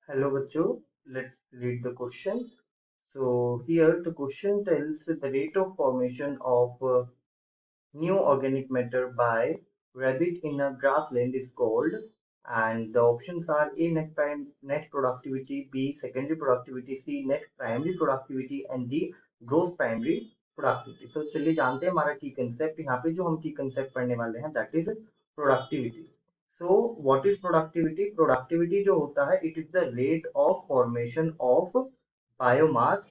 Hello, Bacho. Let's read the question. So here the question tells the rate of formation of new organic matter by rabbit in a grassland is called, and the options are A net productivity, B secondary productivity, C net primary productivity and D gross primary productivity. So चलिए जानते हैं हमारा की concept यहाँ पे जो हम की कंसेप्ट पढ़ने वाले हैं that is productivity. So what is productivity? Productivity जो होता है it is the rate of formation of biomass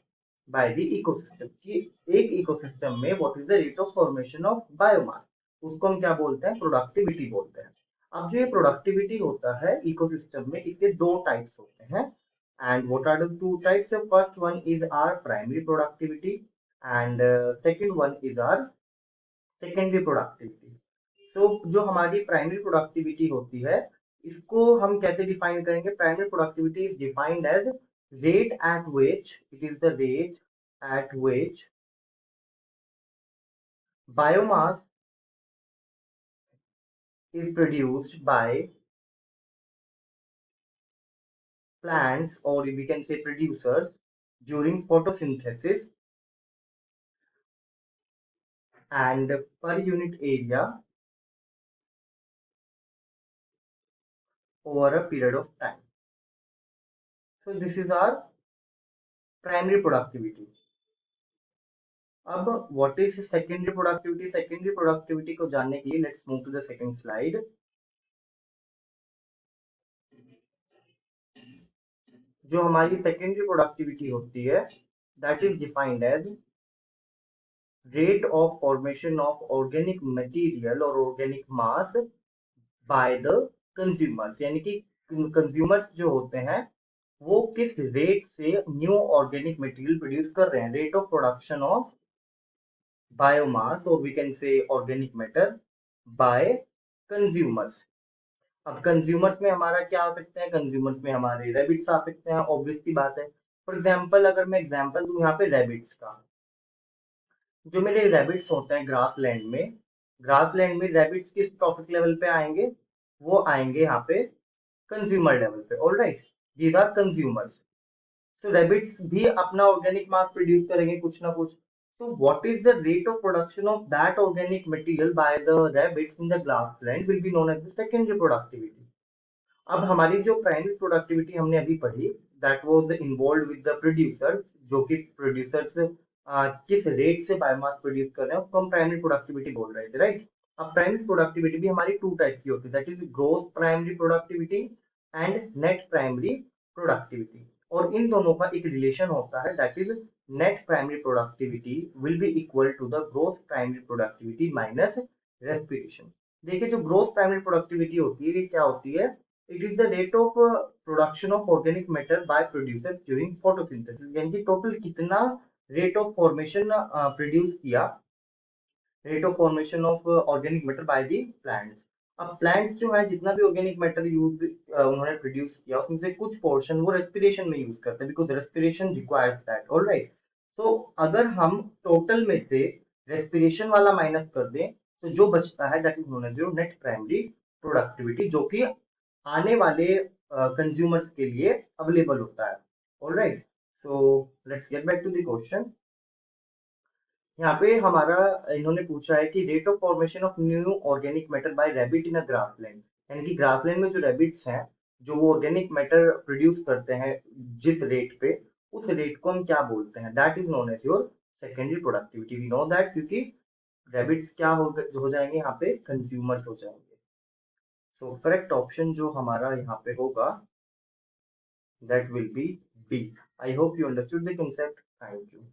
by the ecosystem. कि एक इकोसिस्टम में what is the rate of formation of biomass, उसको हम क्या बोलते हैं? प्रोडक्टिविटी बोलते हैं. अब जो ये प्रोडक्टिविटी होता है इकोसिस्टम में, इसके दो टाइप्स होते हैं. And what are the two types? First one is our primary productivity and second one is our secondary productivity. So जो हमारी प्राइमरी प्रोडक्टिविटी होती है इसको हम कैसे डिफाइन करेंगे? Primary productivity is defined as rate at which it is the rate at which biomass is produced by plants, or we can say producers, during photosynthesis, and per unit area over a period of time. So this is our primary productivity. अब what is secondary productivity? Secondary productivity को जानने के लिए let's move to the second slide. जो हमारी secondary productivity होती है that is defined as rate of formation of organic material or organic mass by the consumers. यानी कि consumers जो होते हैं वो किस रेट से न्यू ऑर्गेनिक मटेरियल प्रोड्यूस कर रहे हैं. Rate of production of biomass और we can say organic matter by consumers. अब कंज्यूमर्स में हमारा क्या आ सकते हैं? कंज्यूमर्स में हमारे रेबिट्स आ सकते हैं, ऑब्वियस सी बात है. फॉर एग्जाम्पल अगर मैं एग्जाम्पल दूं यहाँ पे रेबिट्स का, जो मेरे रैबिट्स होते हैं ग्रासलैंड में रैबिट्स किस ट्रॉफिक लेवल पे आएंगे? वो आएंगे यहाँ पे कंज्यूमर लेवल पे. All right, these are consumers. So rabbits भी अपना ऑर्गेनिक मास प्रोड्यूस करेंगे कुछ ना कुछ. So what is the rate of production of that organic material by the rabbits in the grassland will be known as the secondary productivity. अब हमारी जो primary productivity हमने अभी पढ़ी that was the involve with the producer, जो कि producers किस rate से बायोमास प्रोड्यूस कर रहे हैं उसको हम प्राइमरी प्रोडक्टिविटी बोल रहे थे, राइट? अब प्राइमरी प्रोडक्टिविटी भी हमारी टू टाइप की होती है that is gross primary productivity and net primary productivity. और इन दोनों का एक रिलेशन होता है that is net primary productivity will be equal to the gross primary productivity minus respiration. देखिए जो ग्रोस प्राइमरी प्रोडक्टिविटी होती है ये क्या होती है? It is the rate of production of organic matter by producers during photosynthesis. यानी कि टोटल कितना रेट ऑफ फॉर्मेशन प्रोड्यूस किया, rate of formation of organic matter by the plants. अब प्लांट्स जो है जितना भी ऑर्गेनिक मैटर यूज उन्होंने प्रोड्यूस किया उसमें से कुछ पोर्शन वो रेस्पिरेशन में यूज करते हैं because respiration requires that. All right. So अगर हम टोटल में से रेस्पिरेशन वाला माइनस कर दें तो जो बचता है that is known as your net primary productivity, जो कि आने वाले कंज्यूमर्स के लिए अवेलेबल होता है. All right. So let's get back to the question. यहाँ पे हमारा इन्होंने पूछा है कि rate of formation of new organic matter by rabbit in a grassland. यानी कि ग्रासलैंड में जो रैबिट्स हैं जो वो ऑर्गेनिक मैटर प्रोड्यूस करते हैं जिस रेट पे, उस रेट को हम क्या बोलते हैं? That is known as your secondary productivity. We know that क्योंकि रैबिट्स क्या हो जाएंगे यहाँ पे? कंज्यूमर्स हो जाएंगे. सो करेक्ट ऑप्शन जो हमारा यहाँ पे होगा that will be B. I hope you understood the concept. Thank you.